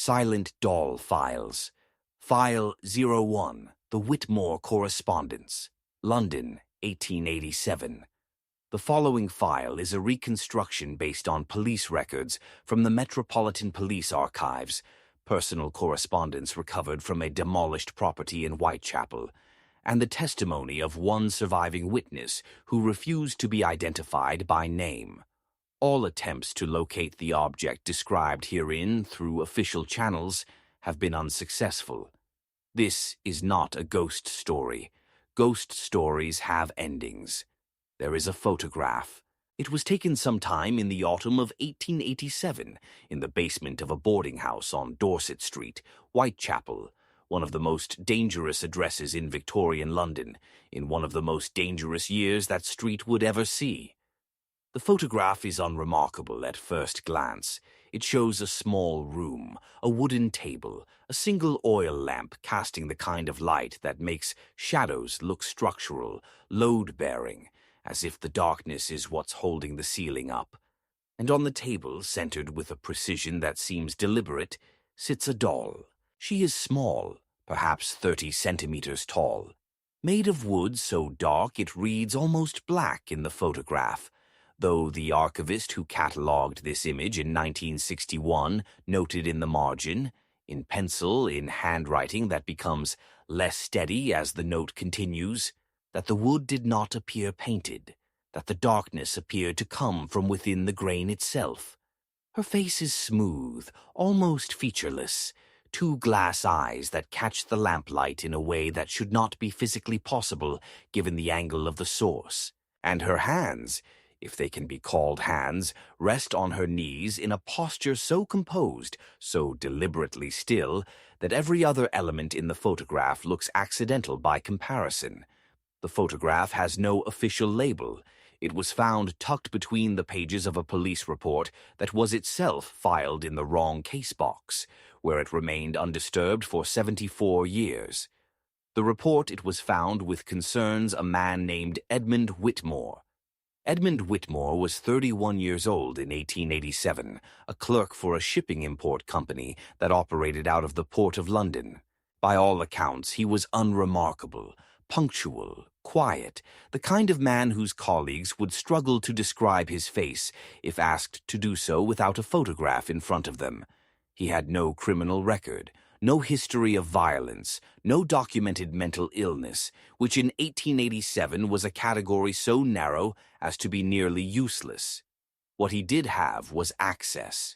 Silent Doll Files. File 01, The Witmore Correspondence. London, 1887. The following file is a reconstruction based on police records from the Metropolitan Police Archives, personal correspondence recovered from a demolished property in Whitechapel, and the testimony of one surviving witness who refused to be identified by name. All attempts to locate the object described herein through official channels have been unsuccessful. This is not a ghost story. Ghost stories have endings. There is a photograph. It was taken sometime in the autumn of 1887 in the basement of a boarding house on Dorset Street, Whitechapel, one of the most dangerous addresses in Victorian London, in one of the most dangerous years that street would ever see. The photograph is unremarkable at first glance. It shows a small room, a wooden table, a single oil lamp casting the kind of light that makes shadows look structural, load-bearing, as if the darkness is what's holding the ceiling up. And on the table, centered with a precision that seems deliberate, sits a doll. She is small, perhaps 30 centimeters tall, made of wood so dark it reads almost black in the photograph, though the archivist who catalogued this image in 1961 noted in the margin, in pencil, in handwriting that becomes less steady as the note continues, that the wood did not appear painted, that the darkness appeared to come from within the grain itself. Her face is smooth, almost featureless, two glass eyes that catch the lamplight in a way that should not be physically possible given the angle of the source, and her hands, if they can be called hands, rest on her knees in a posture so composed, so deliberately still, that every other element in the photograph looks accidental by comparison. The photograph has no official label. It was found tucked between the pages of a police report that was itself filed in the wrong case box, where it remained undisturbed for 74 years. The report, it was found, with concerns a man named Edmund Witmore. Edmund Witmore was 31 years old in 1887, a clerk for a shipping import company that operated out of the Port of London. By all accounts, he was unremarkable, punctual, quiet, the kind of man whose colleagues would struggle to describe his face if asked to do so without a photograph in front of them. He had no criminal record, no history of violence, no documented mental illness, which in 1887 was a category so narrow as to be nearly useless. What he did have was access.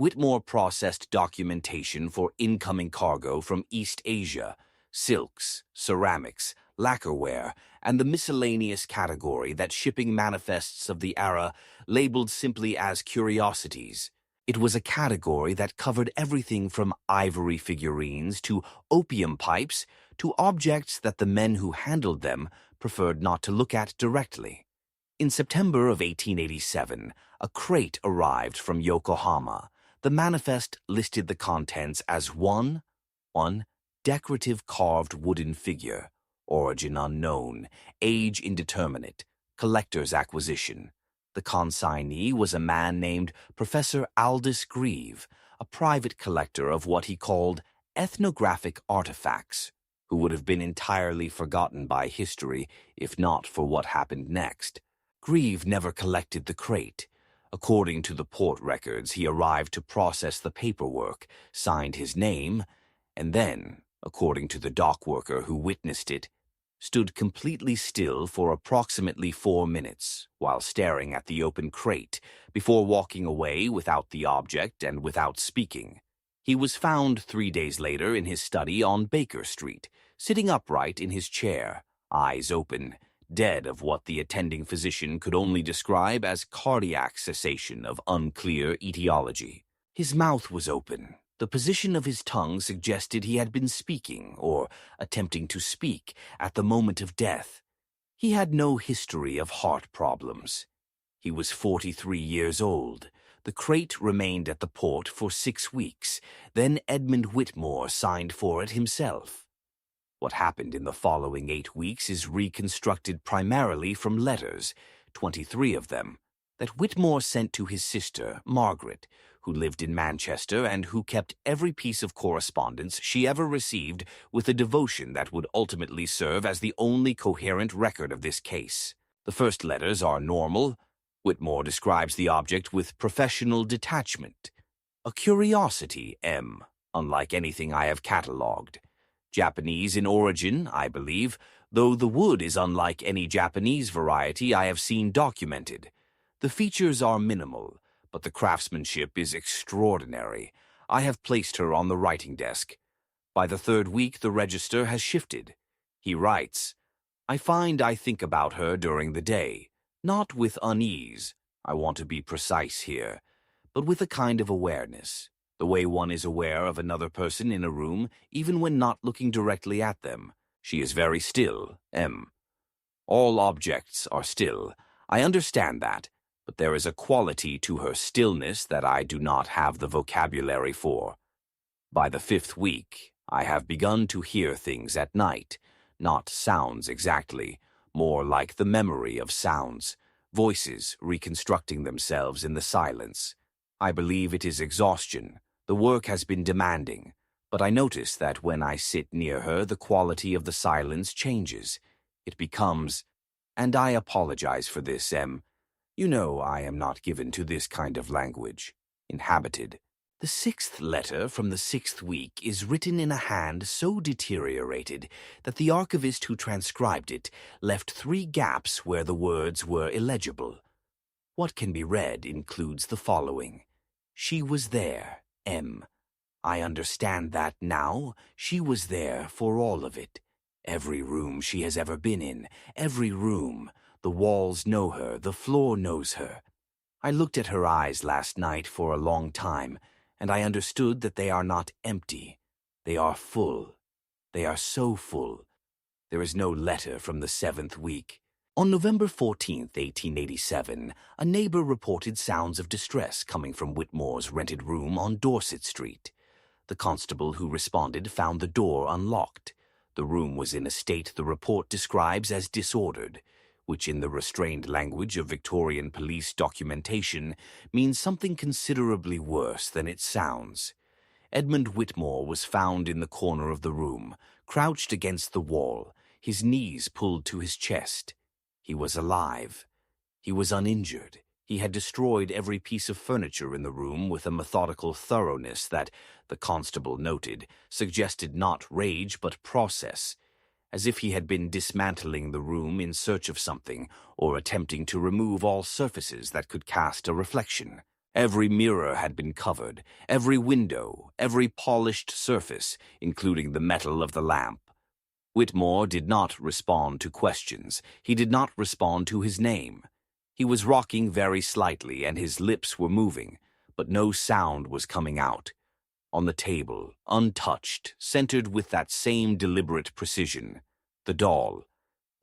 Witmore processed documentation for incoming cargo from East Asia, silks, ceramics, lacquerware, and the miscellaneous category that shipping manifests of the era labeled simply as curiosities. It was a category that covered everything from ivory figurines to opium pipes to objects that the men who handled them preferred not to look at directly. In September of 1887, a crate arrived from Yokohama. The manifest listed the contents as one decorative carved wooden figure, origin unknown, age indeterminate, collector's acquisition. The consignee was a man named Professor Aldous Grieve, a private collector of what he called ethnographic artifacts, who would have been entirely forgotten by history if not for what happened next. Grieve never collected the crate. According to the port records, he arrived to process the paperwork, signed his name, and then, according to the dock worker who witnessed it, stood completely still for approximately 4 minutes while staring at the open crate before walking away without the object and without speaking. He was found 3 days later in his study on Baker Street, sitting upright in his chair, eyes open, dead of what the attending physician could only describe as cardiac cessation of unclear etiology. His mouth was open. The position of his tongue suggested he had been speaking, or attempting to speak, at the moment of death. He had no history of heart problems. He was 43 years old. The crate remained at the port for 6 weeks. Then Edmund Witmore signed for it himself. What happened in the following 8 weeks is reconstructed primarily from letters, 23 of them, that Witmore sent to his sister, Margaret, who lived in Manchester and who kept every piece of correspondence she ever received with a devotion that would ultimately serve as the only coherent record of this case. The first letters are normal. Witmore describes the object with professional detachment. A curiosity, M, unlike anything I have catalogued. Japanese in origin, I believe, though the wood is unlike any Japanese variety I have seen documented. The features are minimal, but the craftsmanship is extraordinary. I have placed her on the writing desk. By the third week, the register has shifted. He writes, I find I think about her during the day, not with unease, I want to be precise here, but with a kind of awareness, the way one is aware of another person in a room, even when not looking directly at them. She is very still, M. All objects are still. I understand that, but there is a quality to her stillness that I do not have the vocabulary for. By the fifth week, I have begun to hear things at night, not sounds exactly, more like the memory of sounds, voices reconstructing themselves in the silence. I believe it is exhaustion. The work has been demanding, but I notice that when I sit near her, the quality of the silence changes. It becomes, and I apologize for this, M. You know I am not given to this kind of language. Inhabited. The sixth letter from the sixth week is written in a hand so deteriorated that the archivist who transcribed it left 3 gaps where the words were illegible. What can be read includes the following. She was there, M. I understand that now. She was there for all of it. Every room she has ever been in, every room. The walls know her, the floor knows her. I looked at her eyes last night for a long time, and I understood that they are not empty. They are full. They are so full. There is no letter from the 7th week. On November 14, 1887, a neighbor reported sounds of distress coming from Witmore's rented room on Dorset Street. The constable who responded found the door unlocked. The room was in a state the report describes as disordered, which in the restrained language of Victorian police documentation means something considerably worse than it sounds. Edmund Witmore was found in the corner of the room, crouched against the wall, his knees pulled to his chest. He was alive. He was uninjured. He had destroyed every piece of furniture in the room with a methodical thoroughness that, the constable noted, suggested not rage but process, as if he had been dismantling the room in search of something or attempting to remove all surfaces that could cast a reflection. Every mirror had been covered, every window, every polished surface, including the metal of the lamp. Witmore did not respond to questions. He did not respond to his name. He was rocking very slightly and his lips were moving, but no sound was coming out. On the table, untouched, centered with that same deliberate precision, the doll.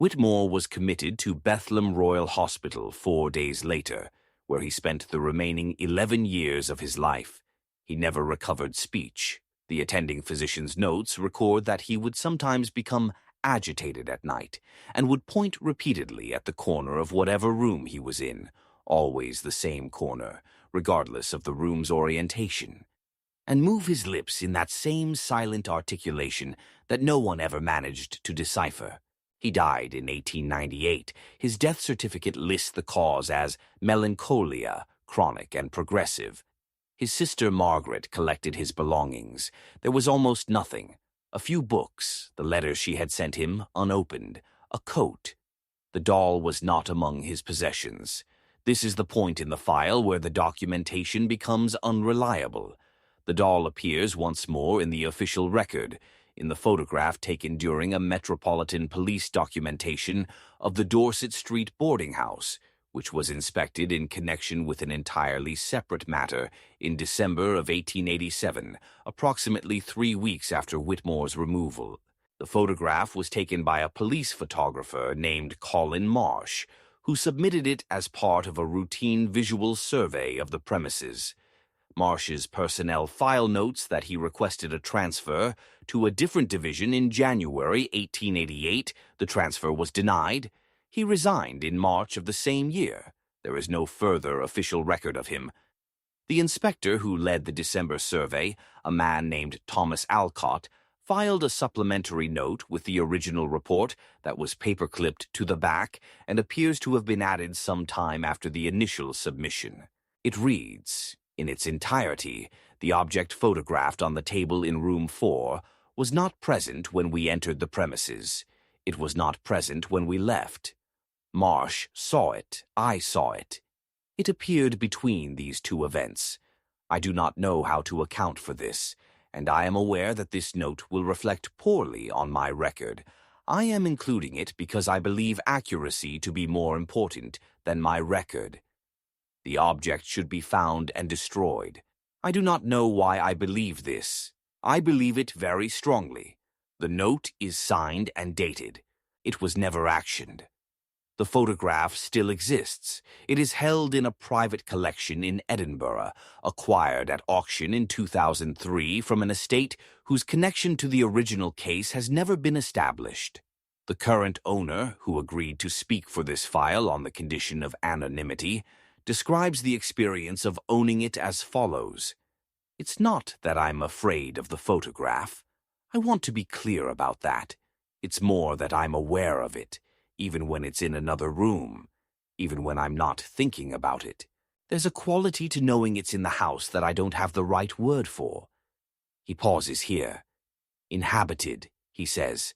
Witmore was committed to Bethlehem Royal Hospital 4 days later, where he spent the remaining 11 years of his life. He never recovered speech. The attending physician's notes record that he would sometimes become agitated at night and would point repeatedly at the corner of whatever room he was in, always the same corner, regardless of the room's orientation, and move his lips in that same silent articulation that no one ever managed to decipher. He died in 1898. His death certificate lists the cause as melancholia, chronic and progressive. His sister Margaret collected his belongings. There was almost nothing. A few books, the letters she had sent him unopened, a coat. The doll was not among his possessions. This is the point in the file where the documentation becomes unreliable. The doll appears once more in the official record, in the photograph taken during a Metropolitan Police documentation of the Dorset Street boarding house, which was inspected in connection with an entirely separate matter in December of 1887, approximately 3 weeks after Witmore's removal. The photograph was taken by a police photographer named Colin Marsh, who submitted it as part of a routine visual survey of the premises. Marsh's personnel file notes that he requested a transfer to a different division in January 1888. The transfer was denied. He resigned in March of the same year. There is no further official record of him. The inspector who led the December survey, a man named Thomas Alcott, filed a supplementary note with the original report that was paper-clipped to the back and appears to have been added some time after the initial submission. It reads, in its entirety, the object photographed on the table in room 4 was not present when we entered the premises. It was not present when we left. Marsh saw it. I saw it. It appeared between these two events. I do not know how to account for this, and I am aware that this note will reflect poorly on my record. I am including it because I believe accuracy to be more important than my record. The object should be found and destroyed. I do not know why I believe this. I believe it very strongly. The note is signed and dated. It was never actioned. The photograph still exists. It is held in a private collection in Edinburgh, acquired at auction in 2003 from an estate whose connection to the original case has never been established. The current owner, who agreed to speak for this file on the condition of anonymity, describes the experience of owning it as follows. It's not that I'm afraid of the photograph. I want to be clear about that. It's more that I'm aware of it, even when it's in another room, even when I'm not thinking about it. There's a quality to knowing it's in the house that I don't have the right word for. He pauses here. Inhabited, he says.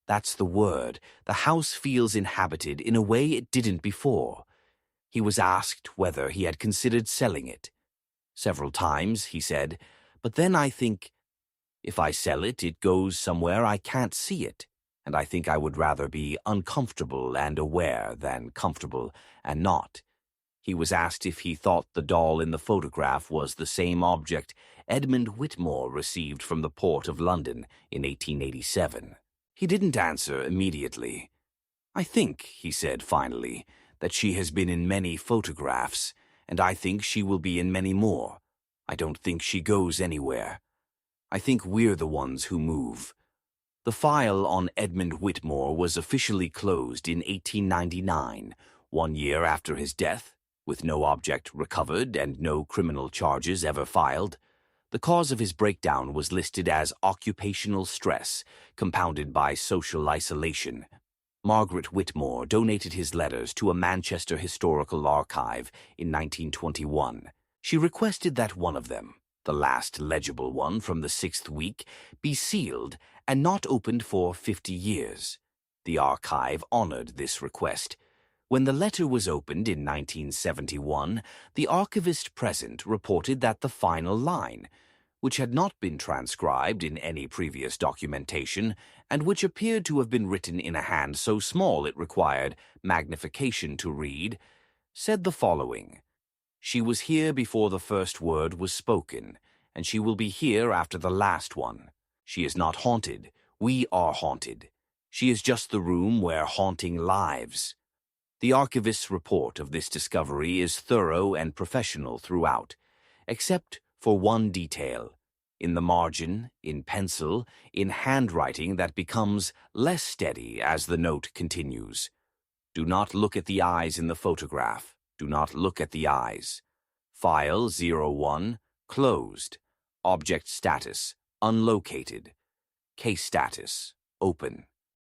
That's the word. The house feels inhabited in a way it didn't before. He was asked whether he had considered selling it. Several times, he said, but then I think, if I sell it, it goes somewhere I can't see it, and I think I would rather be uncomfortable and aware than comfortable and not. He was asked if he thought the doll in the photograph was the same object Edmund Witmore received from the port of London in 1887. He didn't answer immediately. I think, he said finally, that she has been in many photographs, and I think she will be in many more. I don't think she goes anywhere. I think we're the ones who move. The file on Edmund Witmore was officially closed in 1899, 1 year after his death, with no object recovered and no criminal charges ever filed. The cause of his breakdown was listed as occupational stress, compounded by social isolation. Margaret Witmore donated his letters to a Manchester historical archive in 1921. She requested that one of them, the last legible one from the 6th week, be sealed and not opened for 50 years. The archive honored this request. When the letter was opened in 1971, the archivist present reported that the final line, which had not been transcribed in any previous documentation, and which appeared to have been written in a hand so small it required magnification to read, said the following: "She was here before the first word was spoken, and she will be here after the last one. She is not haunted. We are haunted. She is just the room where haunting lives." The archivist's report of this discovery is thorough and professional throughout, except for one detail. In the margin, in pencil, in handwriting that becomes less steady as the note continues. Do not look at the eyes in the photograph. Do not look at the eyes. File 01, closed. Object status, unlocated. Case status, open.